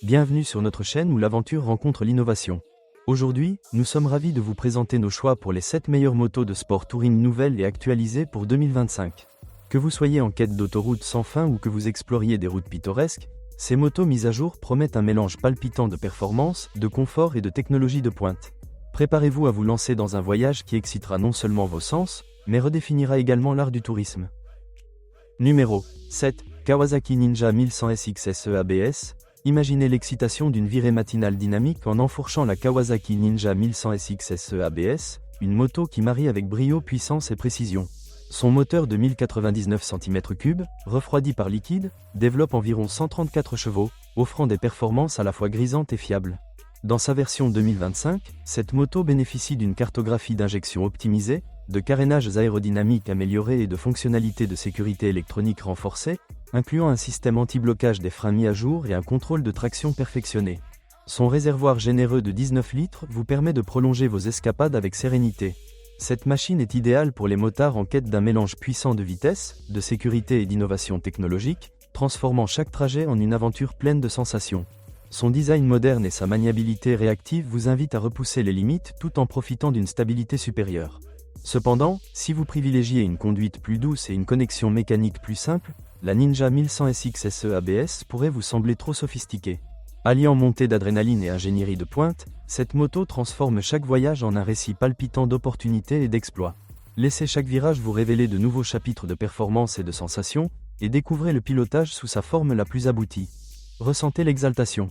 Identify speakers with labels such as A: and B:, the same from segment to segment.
A: Bienvenue sur notre chaîne où l'aventure rencontre l'innovation. Aujourd'hui, nous sommes ravis de vous présenter nos choix pour les 7 meilleures motos de sport touring nouvelles et actualisées pour 2025. Que vous soyez en quête d'autoroutes sans fin ou que vous exploriez des routes pittoresques, ces motos mises à jour promettent un mélange palpitant de performance, de confort et de technologie de pointe. Préparez-vous à vous lancer dans un voyage qui excitera non seulement vos sens, mais redéfinira également l'art du tourisme. Numéro 7. Kawasaki Ninja 1100 SX SE ABS. Imaginez l'excitation d'une virée matinale dynamique en enfourchant la Kawasaki Ninja 1100 SX SE ABS, une moto qui marie avec brio, puissance et précision. Son moteur de 1099 cm3, refroidi par liquide, développe environ 134 chevaux, offrant des performances à la fois grisantes et fiables. Dans sa version 2025, cette moto bénéficie d'une cartographie d'injection optimisée, de carénages aérodynamiques améliorés et de fonctionnalités de sécurité électronique renforcées, incluant un système anti-blocage des freins mis à jour et un contrôle de traction perfectionné. Son réservoir généreux de 19 litres vous permet de prolonger vos escapades avec sérénité. Cette machine est idéale pour les motards en quête d'un mélange puissant de vitesse, de sécurité et d'innovation technologique, transformant chaque trajet en une aventure pleine de sensations. Son design moderne et sa maniabilité réactive vous invitent à repousser les limites tout en profitant d'une stabilité supérieure. Cependant, si vous privilégiez une conduite plus douce et une connexion mécanique plus simple, la Ninja 1100 SX SE ABS pourrait vous sembler trop sophistiquée. Alliant montée d'adrénaline et ingénierie de pointe, cette moto transforme chaque voyage en un récit palpitant d'opportunités et d'exploits. Laissez chaque virage vous révéler de nouveaux chapitres de performance et de sensations, et découvrez le pilotage sous sa forme la plus aboutie. Ressentez l'exaltation.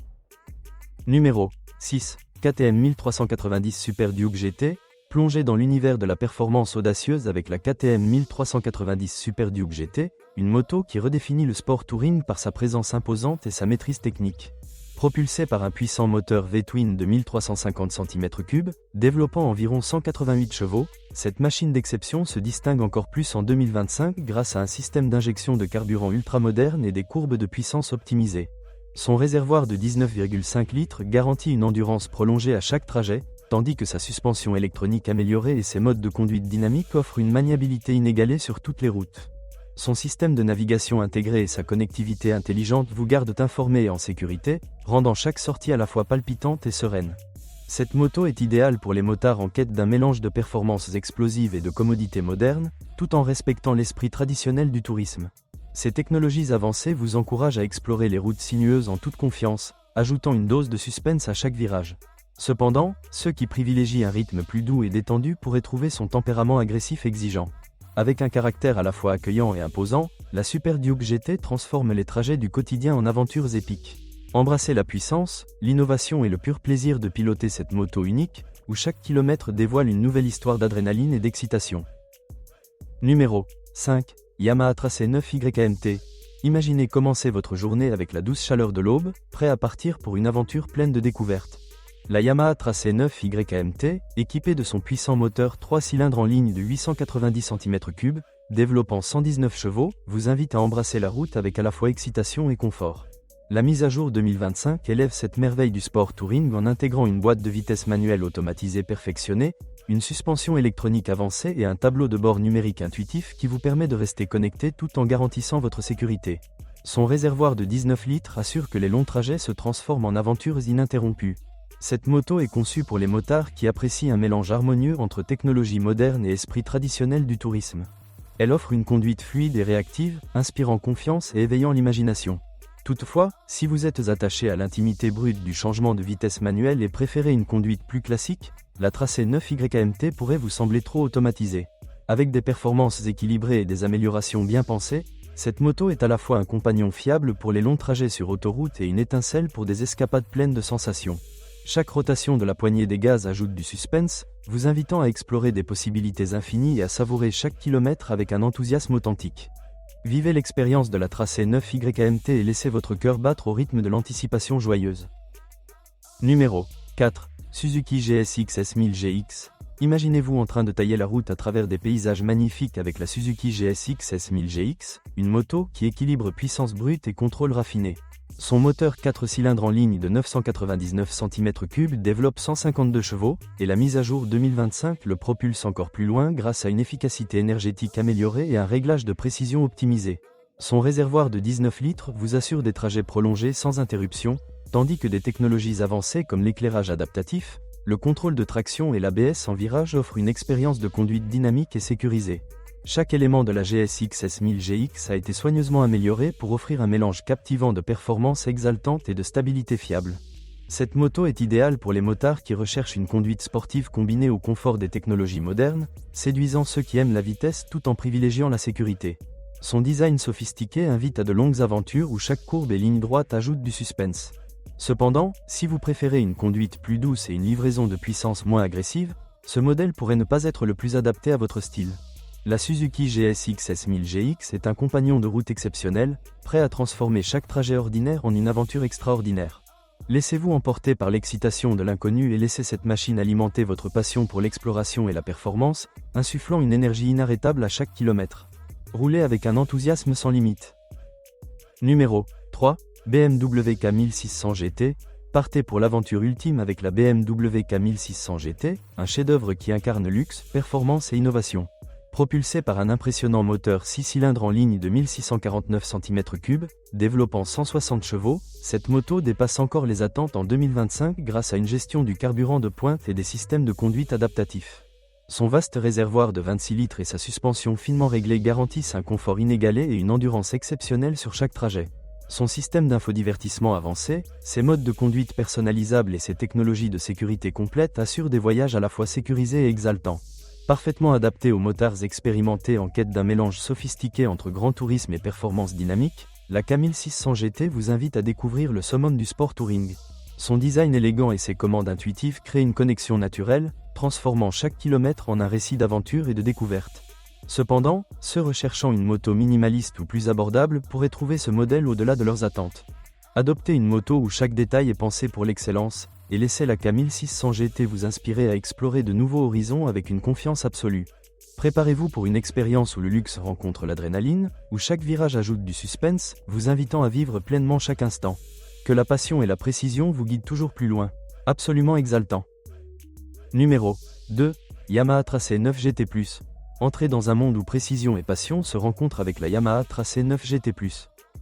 A: Numéro 6. KTM 1390 Super Duke GT. Plongez dans l'univers de la performance audacieuse avec la KTM 1390 Super Duke GT, une moto qui redéfinit le sport touring par sa présence imposante et sa maîtrise technique. Propulsée par un puissant moteur V-twin de 1350 cm3, développant environ 188 chevaux, cette machine d'exception se distingue encore plus en 2025 grâce à un système d'injection de carburant ultramoderne et des courbes de puissance optimisées. Son réservoir de 19,5 litres garantit une endurance prolongée à chaque trajet, tandis que sa suspension électronique améliorée et ses modes de conduite dynamique offrent une maniabilité inégalée sur toutes les routes. Son système de navigation intégré et sa connectivité intelligente vous gardent informé et en sécurité, rendant chaque sortie à la fois palpitante et sereine. Cette moto est idéale pour les motards en quête d'un mélange de performances explosives et de commodités modernes, tout en respectant l'esprit traditionnel du tourisme. Ces technologies avancées vous encouragent à explorer les routes sinueuses en toute confiance, ajoutant une dose de suspense à chaque virage. Cependant, ceux qui privilégient un rythme plus doux et détendu pourraient trouver son tempérament agressif exigeant. Avec un caractère à la fois accueillant et imposant, la Super Duke GT transforme les trajets du quotidien en aventures épiques. Embrassez la puissance, l'innovation et le pur plaisir de piloter cette moto unique, où chaque kilomètre dévoile une nouvelle histoire d'adrénaline et d'excitation. Numéro 5. Yamaha Tracé 9 YMT. Imaginez commencer votre journée avec la douce chaleur de l'aube, prêt à partir pour une aventure pleine de découvertes. La Yamaha Tracé 9 YMT, équipée de son puissant moteur 3 cylindres en ligne de 890 cm3, développant 119 chevaux, vous invite à embrasser la route avec à la fois excitation et confort. La mise à jour 2025 élève cette merveille du sport touring en intégrant une boîte de vitesse manuelle automatisée perfectionnée, une suspension électronique avancée et un tableau de bord numérique intuitif qui vous permet de rester connecté tout en garantissant votre sécurité. Son réservoir de 19 litres assure que les longs trajets se transforment en aventures ininterrompues. Cette moto est conçue pour les motards qui apprécient un mélange harmonieux entre technologie moderne et esprit traditionnel du tourisme. Elle offre une conduite fluide et réactive, inspirant confiance et éveillant l'imagination. Toutefois, si vous êtes attaché à l'intimité brute du changement de vitesse manuel et préférez une conduite plus classique, la Tracé 9 YMT pourrait vous sembler trop automatisée. Avec des performances équilibrées et des améliorations bien pensées, cette moto est à la fois un compagnon fiable pour les longs trajets sur autoroute et une étincelle pour des escapades pleines de sensations. Chaque rotation de la poignée des gaz ajoute du suspense, vous invitant à explorer des possibilités infinies et à savourer chaque kilomètre avec un enthousiasme authentique. Vivez l'expérience de la Tracé 9 YMT et laissez votre cœur battre au rythme de l'anticipation joyeuse. Numéro 4. Suzuki GSX S1000 GX. Imaginez-vous en train de tailler la route à travers des paysages magnifiques avec la Suzuki GSX S1000 GX, une moto qui équilibre puissance brute et contrôle raffiné. Son moteur 4 cylindres en ligne de 999 cm3 développe 152 chevaux, et la mise à jour 2025 le propulse encore plus loin grâce à une efficacité énergétique améliorée et un réglage de précision optimisé. Son réservoir de 19 litres vous assure des trajets prolongés sans interruption, tandis que des technologies avancées comme l'éclairage adaptatif, le contrôle de traction et l'ABS en virage offrent une expérience de conduite dynamique et sécurisée. Chaque élément de la GSX S1000GX a été soigneusement amélioré pour offrir un mélange captivant de performance exaltante et de stabilité fiable. Cette moto est idéale pour les motards qui recherchent une conduite sportive combinée au confort des technologies modernes, séduisant ceux qui aiment la vitesse tout en privilégiant la sécurité. Son design sophistiqué invite à de longues aventures où chaque courbe et ligne droite ajoutent du suspense. Cependant, si vous préférez une conduite plus douce et une livraison de puissance moins agressive, ce modèle pourrait ne pas être le plus adapté à votre style. La Suzuki GSX S1000GX est un compagnon de route exceptionnel, prêt à transformer chaque trajet ordinaire en une aventure extraordinaire. Laissez-vous emporter par l'excitation de l'inconnu et laissez cette machine alimenter votre passion pour l'exploration et la performance, insufflant une énergie inarrêtable à chaque kilomètre. Roulez avec un enthousiasme sans limite. Numéro 3. BMW K1600 GT. Partez pour l'aventure ultime avec la BMW K1600 GT, un chef-d'œuvre qui incarne luxe, performance et innovation. Propulsée par un impressionnant moteur 6 cylindres en ligne de 1649 cm3, développant 160 chevaux, cette moto dépasse encore les attentes en 2025 grâce à une gestion du carburant de pointe et des systèmes de conduite adaptatifs. Son vaste réservoir de 26 litres et sa suspension finement réglée garantissent un confort inégalé et une endurance exceptionnelle sur chaque trajet. Son système d'infodivertissement avancé, ses modes de conduite personnalisables et ses technologies de sécurité complète assurent des voyages à la fois sécurisés et exaltants. Parfaitement adapté aux motards expérimentés en quête d'un mélange sophistiqué entre grand tourisme et performance dynamique, la K1600 GT vous invite à découvrir le summum du sport touring. Son design élégant et ses commandes intuitives créent une connexion naturelle, transformant chaque kilomètre en un récit d'aventure et de découverte. Cependant, ceux recherchant une moto minimaliste ou plus abordable pourraient trouver ce modèle au-delà de leurs attentes. Adoptez une moto où chaque détail est pensé pour l'excellence, et laissez la K1600 GT vous inspirer à explorer de nouveaux horizons avec une confiance absolue. Préparez-vous pour une expérience où le luxe rencontre l'adrénaline, où chaque virage ajoute du suspense, vous invitant à vivre pleinement chaque instant. Que la passion et la précision vous guident toujours plus loin. Absolument exaltant. Numéro 2. Yamaha Tracé 9 GT+. Entrez dans un monde où précision et passion se rencontrent avec la Yamaha Tracé 9 GT+.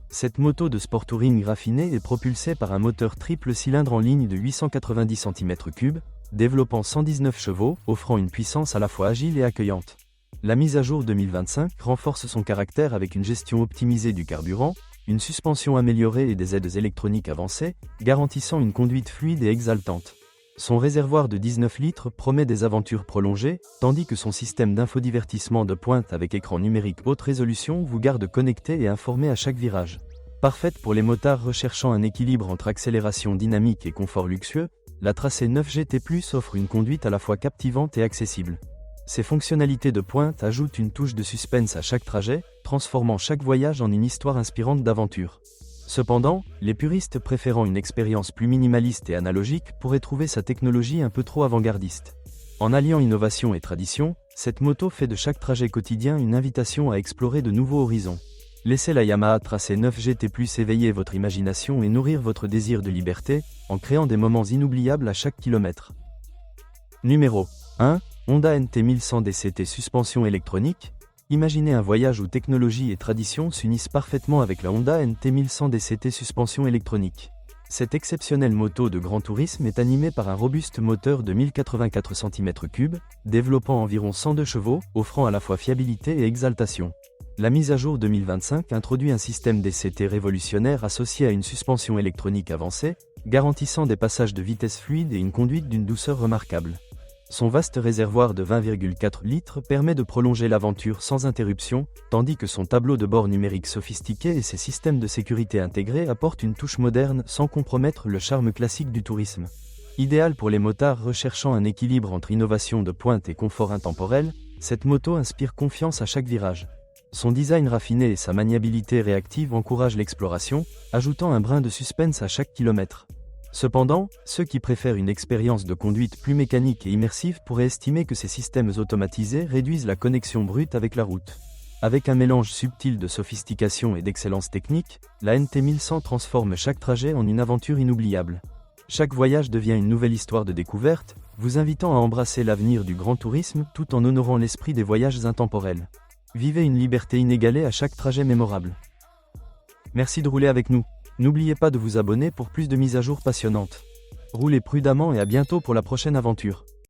A: Cette moto de sport touring raffinée est propulsée par un moteur triple cylindre en ligne de 890 cm3, développant 119 chevaux, offrant une puissance à la fois agile et accueillante. La mise à jour 2025 renforce son caractère avec une gestion optimisée du carburant, une suspension améliorée et des aides électroniques avancées, garantissant une conduite fluide et exaltante. Son réservoir de 19 litres promet des aventures prolongées, tandis que son système d'infodivertissement de pointe avec écran numérique haute résolution vous garde connecté et informé à chaque virage. Parfaite pour les motards recherchant un équilibre entre accélération dynamique et confort luxueux, la Tracé 9 GT+ offre une conduite à la fois captivante et accessible. Ses fonctionnalités de pointe ajoutent une touche de suspense à chaque trajet, transformant chaque voyage en une histoire inspirante d'aventure. Cependant, les puristes préférant une expérience plus minimaliste et analogique pourraient trouver sa technologie un peu trop avant-gardiste. En alliant innovation et tradition, cette moto fait de chaque trajet quotidien une invitation à explorer de nouveaux horizons. Laissez la Yamaha Tracé 9 GT+ éveiller votre imagination et nourrir votre désir de liberté, en créant des moments inoubliables à chaque kilomètre. Numéro 1. Honda NT 1100 DCT suspension électronique. Imaginez un voyage où technologie et tradition s'unissent parfaitement avec la Honda NT 1100 DCT suspension électronique. Cette exceptionnelle moto de grand tourisme est animée par un robuste moteur de 1084 cm3, développant environ 102 chevaux, offrant à la fois fiabilité et exaltation. La mise à jour 2025 introduit un système DCT révolutionnaire associé à une suspension électronique avancée, garantissant des passages de vitesse fluide et une conduite d'une douceur remarquable. Son vaste réservoir de 20,4 litres permet de prolonger l'aventure sans interruption, tandis que son tableau de bord numérique sophistiqué et ses systèmes de sécurité intégrés apportent une touche moderne sans compromettre le charme classique du tourisme. Idéal pour les motards recherchant un équilibre entre innovation de pointe et confort intemporel, cette moto inspire confiance à chaque virage. Son design raffiné et sa maniabilité réactive encouragent l'exploration, ajoutant un brin de suspense à chaque kilomètre. Cependant, ceux qui préfèrent une expérience de conduite plus mécanique et immersive pourraient estimer que ces systèmes automatisés réduisent la connexion brute avec la route. Avec un mélange subtil de sophistication et d'excellence technique, la NT 1100 transforme chaque trajet en une aventure inoubliable. Chaque voyage devient une nouvelle histoire de découverte, vous invitant à embrasser l'avenir du grand tourisme tout en honorant l'esprit des voyages intemporels. Vivez une liberté inégalée à chaque trajet mémorable. Merci de rouler avec nous. N'oubliez pas de vous abonner pour plus de mises à jour passionnantes. Roulez prudemment et à bientôt pour la prochaine aventure.